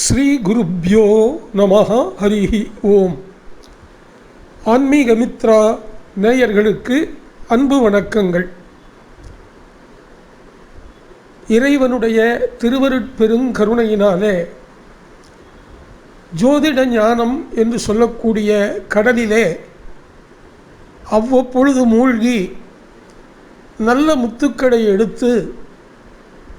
ஸ்ரீ குருப்யோ நமஹ ஹரிஹி ஓம். ஆன்மீக மித்ரா நேயர்களுக்கு அன்பு வணக்கங்கள். இறைவனுடைய திருவருட்பெருங்கருணையினாலே ஜோதிட ஞானம் என்று சொல்லக்கூடிய கடலிலே அவ்வப்பொழுது மூழ்கி நல்ல முத்துக்களை எடுத்து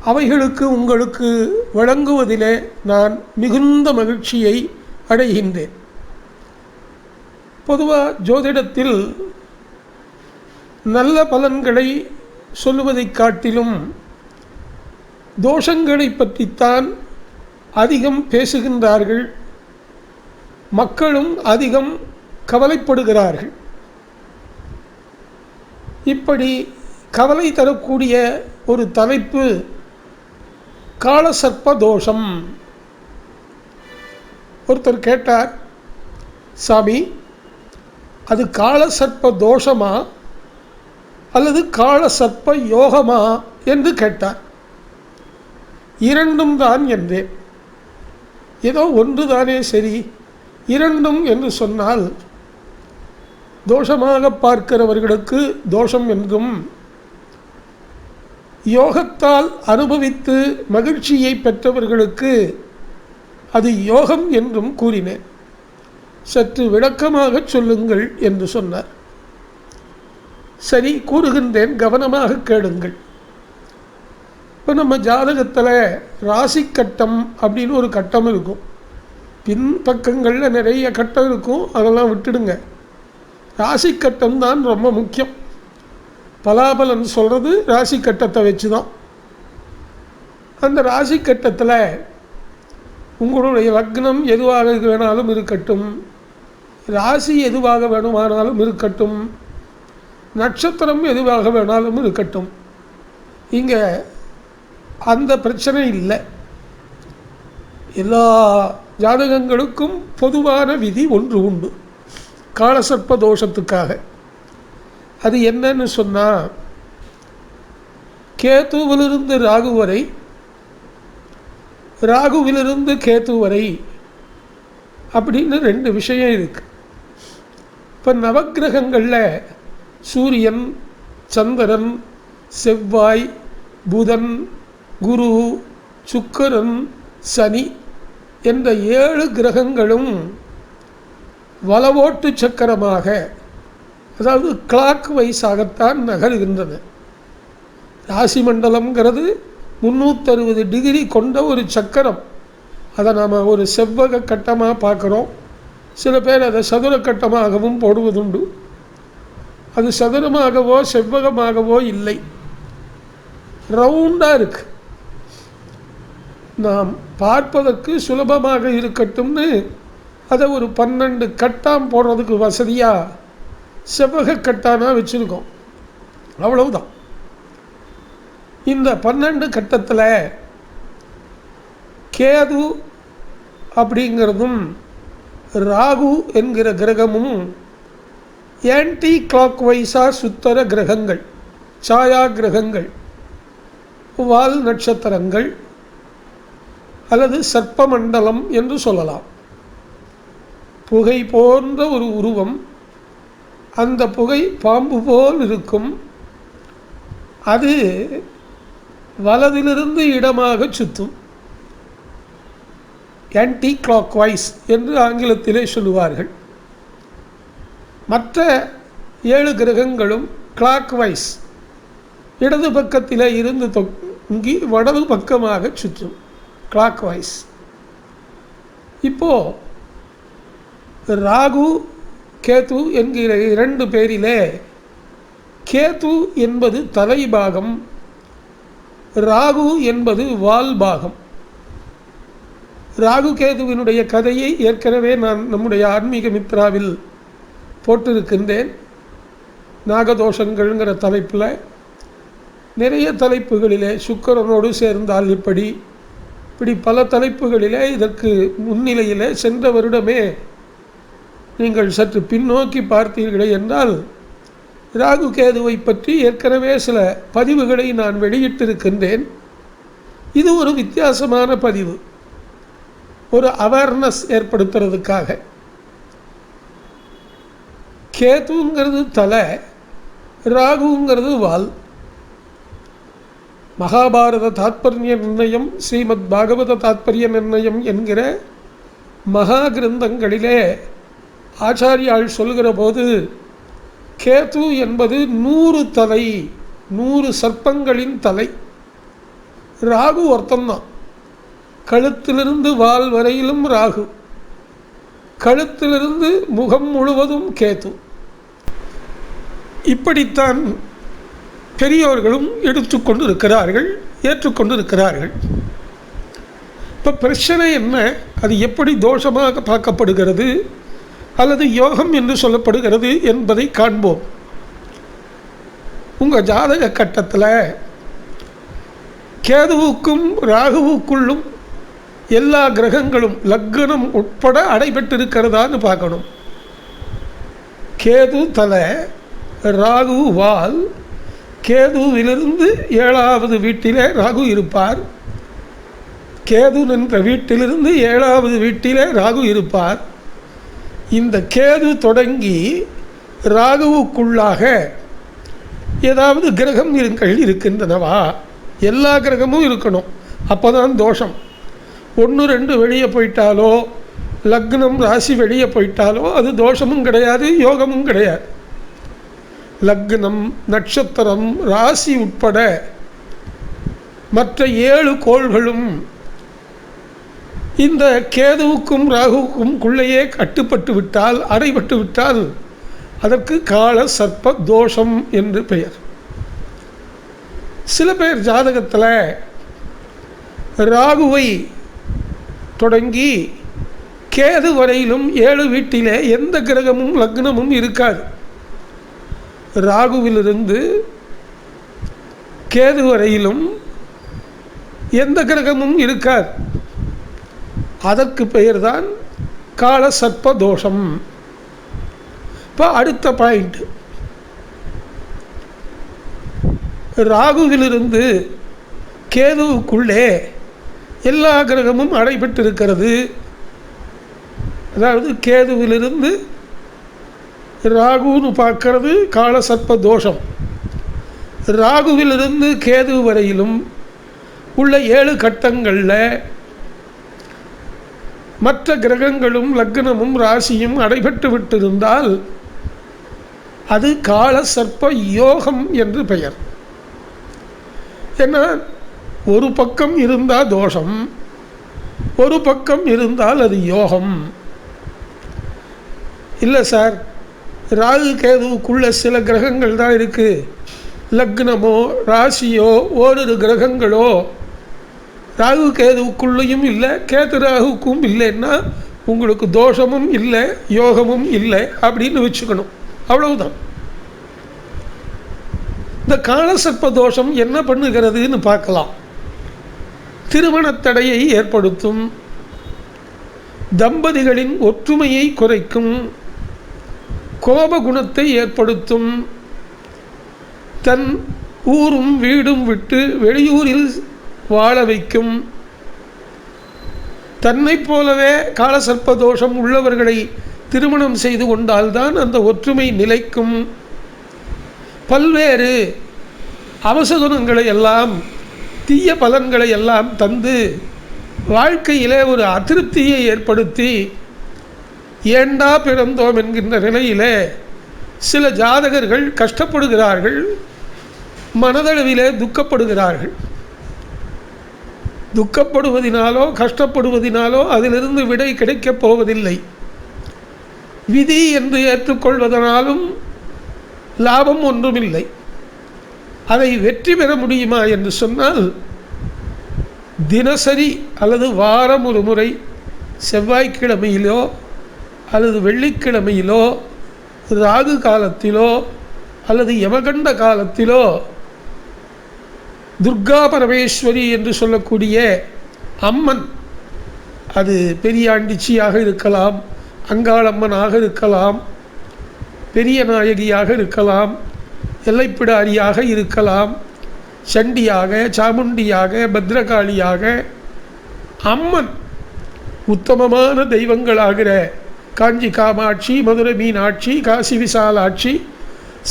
அவைகளுக்கு உங்களுக்கு வழங்குவதிலே நான் மிகுந்த மகிழ்ச்சியை அடைகின்றேன். பொதுவாக ஜோதிடத்தில் நல்ல பலன்களை சொல்லுவதைக் காட்டிலும் தோஷங்களை பற்றித்தான் அதிகம் பேசுகின்றார்கள். மக்களும் அதிகம் கவலைப்படுகிறார்கள். இப்படி கவலை தரக்கூடிய ஒரு தலைப்பு காலசர்ப்ப தோஷம். ஒருத்தர் கேட்டார், சாமி, அது காலசர்ப்ப தோஷமா அல்லது காலசர்ப்ப யோகமா என்று கேட்டார். இரண்டும் தான் என்றேன். ஏதோ ஒன்று தானே சரி, இரண்டும் என்று சொன்னால் தோஷமாக பார்க்கிறவர்களுக்கு தோஷம் என்றும், யோகத்தால் அனுபவித்து மகிழ்ச்சியை பெற்றவர்களுக்கு அது யோகம் என்றும் கூறினேன். சற்று விளக்கமாக சொல்லுங்கள் என்று சொன்னார். சரி, கூறுகின்றேன், கவனமாக கேளுங்கள். இப்போ நம்ம ஜாதகத்தில் ராசி கட்டம் அப்படின்னு ஒரு கட்டம் இருக்கும். பின் பக்கங்களில் நிறைய கட்டம் இருக்கும், அதெல்லாம் விட்டுடுங்க. ராசி கட்டம் தான் ரொம்ப முக்கியம். பலாபலன் சொல்கிறது ராசி கட்டத்தை வச்சு தான். அந்த ராசி கட்டத்தில் உங்களுடைய லக்னம் எதுவாக வேணாலும் இருக்கட்டும், ராசி எதுவாக வேணுமானாலும் இருக்கட்டும், நட்சத்திரம் எதுவாக வேணாலும் இருக்கட்டும், இங்கே அந்த பிரச்சனை இல்லை. எல்லா ஜாதகங்களுக்கும் பொதுவான விதி ஒன்று உண்டு காலசர்ப்ப தோஷத்துக்காக. அது என்னன்னு சொன்னால், கேத்துவிலிருந்து ராகு வரை, ராகுவிலிருந்து கேத்து வரை அப்படின்னு ரெண்டு விஷயம் இருக்குது. இப்போ நவக்கிரகங்களில் சூரியன், சந்திரன், செவ்வாய், புதன், குரு, சுக்கிரன், சனி என்ற 7 கிரகங்களும் வலவோட்டு சக்கரமாக, அதாவது கிளாக் வைஸாகத்தான் நகர்கின்றன. ராசி மண்டலம்ங்கிறது 360 டிகிரி கொண்ட ஒரு சக்கரம். அதை நாம் ஒரு செவ்வக கட்டமாக பார்க்குறோம். சில பேர் அதை சதுர கட்டமாகவும் போடுவதுண்டு. அது சதுரமாகவோ செவ்வகமாகவோ இல்லை, ரவுண்டாக இருக்கு. நாம் பார்ப்பதற்கு சுலபமாக இருக்கட்டும்னு அதை ஒரு 12 கட்டாம் போடுறதுக்கு வசதியாக செவ்வக கட்டானா வச்சுருக்கோம், அவ்வளவுதான். இந்த 12 கட்டத்தில் கேது அப்படிங்கிறதும் ராகு என்கிற கிரகமும் ஆன்டி கிளாக் வைஸாக சுத்தர கிரகங்கள், சாயா கிரகங்கள், வால் நட்சத்திரங்கள் அல்லது சர்ப்பமண்டலம் என்று சொல்லலாம். புகை போன்ற ஒரு உருவம், அந்த புகை பாம்பு போல் இருக்கும். அது வலதிலிருந்து இடமாக சுற்றும். ஆன்டி கிளாக் வைஸ் என்று ஆங்கிலத்திலே சொல்லுவார்கள். மற்ற 7 கிரகங்களும் கிளாக் வைஸ், இடது பக்கத்தில் இருந்து தொங்கி வலது பக்கமாக சுற்றும், கிளாக் வைஸ். இப்போது ராகு கேது என்கிற 2 பேரிலே கேது என்பது தலைபாகம், ராகு என்பது வால் பாகம். ராகு கேதுவினுடைய கதையை ஏற்கனவே நான் நம்முடைய ஆன்மீக மித்ராவில் போட்டிருக்கின்றேன். நாகதோஷங்கள்ங்கிற தலைப்பில் நிறைய தலைப்புகளிலே சுக்கிரனோடு சேர்ந்தால் இப்படி பல தலைப்புகளிலே இதற்கு முன்னிலையில் சென்ற வருடமே நீங்கள் சற்று பின்னோக்கி பார்த்தீர்களே என்றால் ராகு கேதுவை பற்றி ஏற்கனவே சில பதிவுகளை நான் வெளியிட்டிருக்கின்றேன். இது ஒரு வித்தியாசமான பதிவு. ஒரு அவேர்னஸ் ஏற்படுத்துறதுக்காக. கேதுங்கிறது தலை, ராகுங்கிறது வால். மகாபாரத தாத்பரிய நிர்ணயம், ஸ்ரீமத் பாகவத தாத்பரிய நிர்ணயம் என்கிற மகா கிரந்தங்களிலே ஆச்சாரியால் சொல்கிற போது கேது என்பது 100 தலை, 100 சர்ப்பங்களின் தலை. ராகு ஒருத்தந்தான். கழுத்திலிருந்து வால் வரையிலும் ராகு, கழுத்திலிருந்து முகம் முழுவதும் கேது. இப்படித்தான் பெரியோர்களும் எடுத்துக்கொண்டு இருக்கிறார்கள், ஏற்றுக்கொண்டு இருக்கிறார்கள். இப்போ பிரச்சனை என்ன? அது எப்படி தோஷமாக பார்க்கப்படுகிறது அல்லது யோகம் என்று சொல்லப்படுகிறது என்பதை காண்போம். உங்கள் ஜாதக கட்டத்தில் கேதுவுக்கும் ராகுவுக்குள்ளும் எல்லா கிரகங்களும் லக்னம் உட்பட அடைபட்டிருக்கிறதான்னு பார்க்கணும். கேது தலை, ராகு வால். கேதுவிலிருந்து 7வது வீட்டிலே ராகு இருப்பார். கேது நின்ற வீட்டிலிருந்து 7வது வீட்டிலே ராகு இருப்பார். இந்த கேது தொடங்கி ராகுவுக்குள்ளாக ஏதாவது கிரகம் இருக்கின்றனவா? எல்லா கிரகமும் இருக்கணும், அப்போ தான் தோஷம். 1 2 வெளியே போயிட்டாலோ, லக்னம் ராசி வெளியே போயிட்டாலோ அது தோஷமும் கிடையாது, யோகமும் கிடையாது. லக்னம், நட்சத்திரம், ராசி உட்பட மற்ற 7 கோள்களும் இந்த கேதுவுக்கும் ராகுவுக்கும் குள்ளையே கட்டுப்பட்டு விட்டால், அடைபட்டு விட்டால் அதற்கு கால சர்ப்ப தோஷம் என்று பெயர். சில பேர் ஜாதகத்தில் ராகுவை தொடங்கி கேது வரையிலும் 7 வீட்டிலே எந்த கிரகமும் லக்னமும் இருக்காது. ராகுவிலிருந்து கேது வரையிலும் எந்த கிரகமும் இருக்காது. அதற்கு பெயர்தான் கால சர்ப்ப தோஷம். இப்போ அடுத்த பாயிண்ட், ராகுவிலிருந்து கேதுவுக்குள்ளே எல்லா கிரகமும் அடைபட்டிருக்கிறது. அதாவது கேதுவிலிருந்து ராகுன்னு பார்க்கறது கால சர்ப்ப தோஷம். ராகுவிலிருந்து கேது வரையிலும் உள்ள 7 கட்டங்களில் மற்ற கிரகங்களும் லக்னமும் ராசியும் அடைபட்டு விட்டிருந்தால் அது கால சர்ப்ப யோகம் என்று பெயர். ஏன்னா ஒரு பக்கம் இருந்தால் தோஷம், ஒரு பக்கம் இருந்தால் அது யோகம். இல்லை சார், ராகு கேதுவுக்குள்ள சில கிரகங்கள் தான் இருக்குது, லக்னமோ ராசியோ ஓரிரு கிரகங்களோ ராகு கேதுவுக்குள்ளேயும் இல்லை, கேது ராகுக்கும் இல்லைன்னா உங்களுக்கு தோஷமும் இல்லை, யோகமும் இல்லை அப்படின்னு வச்சுக்கணும். அவ்வளவுதான். இந்த காலசர்ப்ப தோஷம் என்ன பண்ணுகிறதுன்னு பார்க்கலாம். திருமணத் தடையை ஏற்படுத்தும், தம்பதிகளின் ஒற்றுமையை குறைக்கும், கோபகுணத்தை ஏற்படுத்தும், தன் ஊரும் வீடும் விட்டு வெளியூரில் வாழ வைக்கும், தன்னை போலவே காலசர்ப்ப தோஷம் உள்ளவர்களை திருமணம் செய்து கொண்டால்தான் அந்த ஒற்றுமை நிலைக்கும். பல்வேறு அவசகுணங்களை எல்லாம், தீய பலன்களை எல்லாம் தந்து வாழ்க்கையிலே ஒரு அதிருப்தியை ஏற்படுத்தி ஏண்டா பிறந்தோம் என்கின்ற நிலையிலே சில ஜாதகர்கள் கஷ்டப்படுகிறார்கள், மனதளவிலே துக்கப்படுகிறார்கள். துக்கப்படுவதினாலோ கஷ்டப்படுவதினாலோ அதிலிருந்து விடை கிடைக்கப் போவதில்லை. விதி என்று ஏற்றுக்கொள்வதனாலும் லாபம் ஒன்றுமில்லை. அதை வெற்றி பெற முடியுமா என்று சொன்னால், தினசரி அல்லது வாரம் ஒரு முறை செவ்வாய்க்கிழமையிலோ அல்லது வெள்ளிக்கிழமையிலோ ராகு காலத்திலோ அல்லது யமகண்ட காலத்திலோ துர்கா பரமேஸ்வரி என்று சொல்லக்கூடிய அம்மன், அது பெரியாண்டிச்சியாக இருக்கலாம், அங்காளம்மனாக இருக்கலாம், பெரிய நாயகியாக இருக்கலாம், எல்லைப்பிடாரியாக இருக்கலாம், சண்டியாக, சாமுண்டியாக, பத்ரகாளியாக, அம்மன் உத்தமமான தெய்வங்களாகிற காஞ்சி காமாட்சி, மதுரை மீனாட்சி, காசி விசாலாட்சி,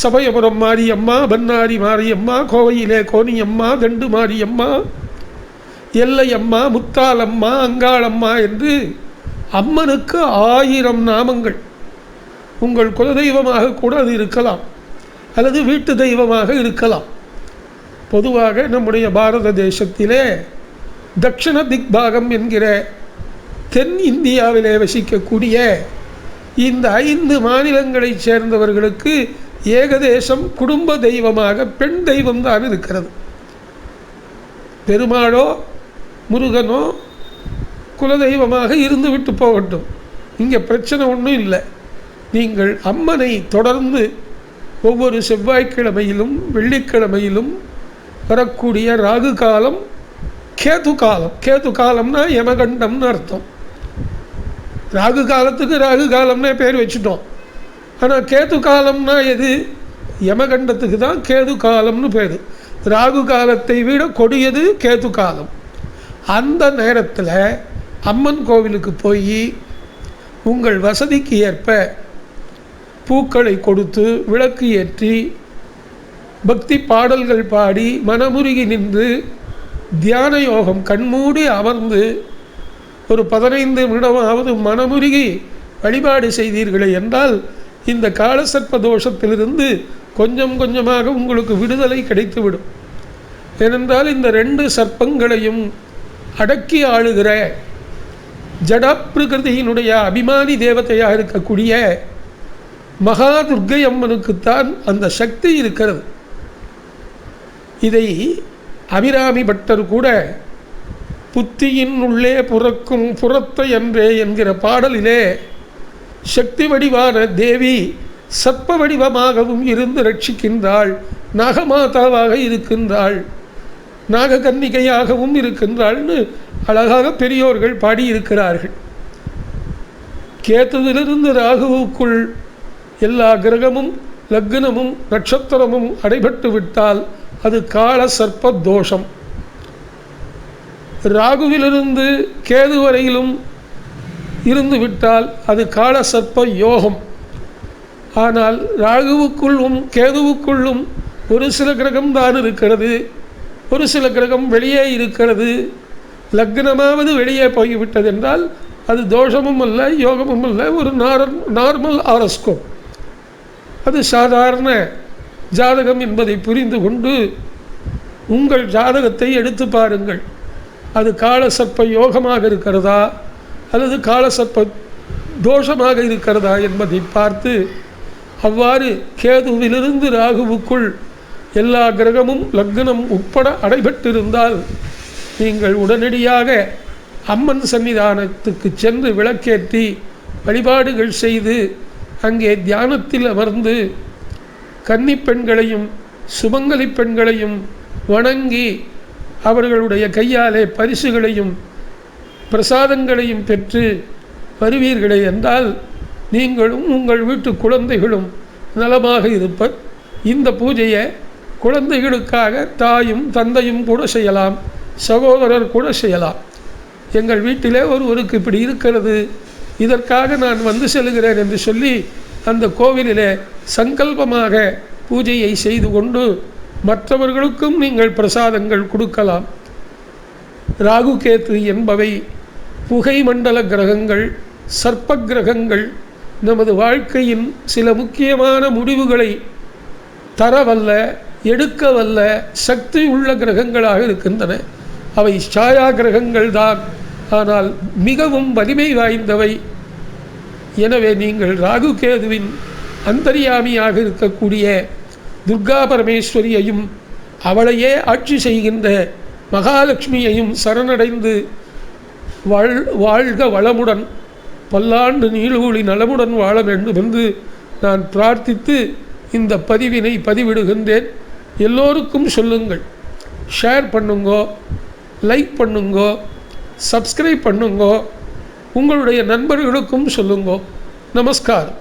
சமயபுரம் மாரியம்மா, பன்னாரி மாரியம்மா, கோவையிலே கோனியம்மா, தண்டு மாரியம்மா, எல்லையம்மா, முத்தாலம்மா, அங்காளம்மா என்று அம்மனுக்கு 1000 நாமங்கள். உங்கள் குலதெய்வமாக கூட அது இருக்கலாம், அல்லது வீட்டு தெய்வமாக இருக்கலாம். பொதுவாக நம்முடைய பாரத தேசத்திலே தக்ஷண திக்பாகம் என்கிற தென் இந்தியாவிலே வசிக்கக்கூடிய இந்த 5 மாநிலங்களைச் சேர்ந்தவர்களுக்கு ஏகதேசம் குடும்ப தெய்வமாக பெண் தெய்வம்தான் இருக்கிறது. பெருமாளோ முருகனோ குலதெய்வமாக இருந்து விட்டு போகட்டும், இங்கே பிரச்சனை ஒன்றும் இல்லை. நீங்கள் அம்மனை தொடர்ந்து ஒவ்வொரு செவ்வாய்க்கிழமையிலும் வெள்ளிக்கிழமையிலும் வரக்கூடிய ராகு காலம், கேது காலம், கேது காலம்னா யமகண்டம்னு அர்த்தம். ராகு காலத்துக்கு ராகு காலம்னே பேர் வச்சுட்டோம். ஆனால் கேது காலம்னா எது? யமகண்டத்துக்கு தான் கேது காலம்னு பேர். ராகு காலத்தை விட கொடியது கேது காலம். அந்த நேரத்தில் அம்மன் கோவிலுக்கு போய் உங்கள் வசதிக்கு ஏற்ப பூக்களை கொடுத்து விளக்கு ஏற்றி பக்தி பாடல்கள் பாடி மனமுருகி நின்று தியான யோகம் கண்மூடி அமர்ந்து ஒரு 15 நிமிடமாவது மனமுருகி வழிபாடு செய்தீர்களே என்றால் இந்த காலசர்ப்ப தோஷத்திலிருந்து கொஞ்சம் கொஞ்சமாக உங்களுக்கு விடுதலை கிடைத்துவிடும். ஏனென்றால் இந்த 2 சர்ப்பங்களையும் அடக்கி ஆளுகிற ஜடப்பிரகிருதியினுடைய அபிமானி தேவதையாக இருக்கக்கூடிய மகா துர்க்கை அம்மனுக்குத்தான் அந்த சக்தி இருக்கிறது. இதை அபிராமி பட்டர் கூட புத்தியின் உள்ளே புறக்கும் புறத்தை அன்றே என்கிற பாடலிலே சக்தி வடிவான தேவி சர்ப்ப வடிவமாகவும் இருந்து ரட்சிக்கின்றாள், நாகமாதாவாக இருக்கின்றாள், நாககன்னிகையாகவும் இருக்கின்றாள்னு அழகாக பெரியோர்கள் பாடியிருக்கிறார்கள். கேத்துவிலிருந்து ராகுவுக்குள் எல்லா கிரகமும் லக்னமும் நட்சத்திரமும் அடைபட்டு விட்டால் அது கால சர்ப்ப தோஷம். ராகுவிலிருந்து கேது வரையிலும் இருந்து விட்டால் அது கால சர்ப்ப யோகம். ஆனால் ராகுவுக்குள்ளும் கேதுவுக்குள்ளும் ஒரு சில கிரகம் தான் இருக்கிறது, ஒரு சில கிரகம் வெளியே இருக்கிறது. லக்னமாவது வெளியே போய்விட்டது என்றால் அது தோஷமும் அல்ல யோகமும் அல்ல, ஒரு நார்மல் ஆரோஸ்கோப். அது சாதாரண ஜாதகம் என்பதை புரிந்து கொண்டு உங்கள் ஜாதகத்தை எடுத்து பாருங்கள். அது காலசர்ப்ப யோகமாக இருக்கிறதா அல்லது காலசர்ப்ப தோஷமாக இருக்கிறதா என்பதை பார்த்து அவ்வாறு கேதுவிலிருந்து ராகுவுக்குள் எல்லா கிரகமும் லக்னம் உட்பட அடைபட்டிருந்தால் நீங்கள் உடனடியாக அம்மன் சன்னிதானத்துக்கு சென்று விளக்கேற்றி வழிபாடுகள் செய்து அங்கே தியானத்தில் அமர்ந்து கன்னி பெண்களையும் சுமங்கலி பெண்களையும் வணங்கி அவர்களுடைய கையாலே பரிசுகளையும் பிரசாதங்களையும் பெற்று வருவீர்களே என்றால் நீங்களும் உங்கள் வீட்டு குழந்தைகளும் நலமாக இருப்பர். இந்த பூஜையை குழந்தைகளுக்காக தாயும் தந்தையும் கூட செய்யலாம், சகோதரர் கூட செய்யலாம். எங்கள் வீட்டிலே ஒருவருக்கு இப்படி இருக்கிறது, இதற்காக நான் வந்து செல்கிறேன் என்று சொல்லி அந்த கோவிலிலே சங்கல்பமாக பூஜையை செய்து கொண்டு மற்றவர்களுக்கும் நீங்கள் பிரசாதங்கள் கொடுக்கலாம். ராகு கேத்து என்பவை புகை மண்டல கிரகங்கள், சர்ப்ப கிரகங்கள். நமது வாழ்க்கையின் சில முக்கியமான முடிவுகளை தரவல்ல, எடுக்கவல்ல சக்தி உள்ள கிரகங்களாக இருக்கின்றன. அவை சாயா கிரகங்கள் தான், ஆனால் மிகவும் வலிமை வாய்ந்தவை. எனவே நீங்கள் ராகு கேதுவின் அந்தர்யாமியாக இருக்கக்கூடிய துர்கா பரமேஸ்வரியையும் அவளையே ஆட்சி செய்கின்ற மகாலட்சுமியையும் சரணடைந்து வாழ்க வளமுடன் பல்லாண்டு நீளூழி நலமுடன் வாழ வேண்டும் என்று நான் பிரார்த்தித்து இந்த பதிவினை பதிவிடுகின்றேன். எல்லோருக்கும் சொல்லுங்கள், ஷேர் பண்ணுங்கோ, லைக் பண்ணுங்கோ, சப்ஸ்கிரைப் பண்ணுங்கோ, உங்களுடைய நண்பர்களுக்கும் சொல்லுங்கோ. நமஸ்காரம்.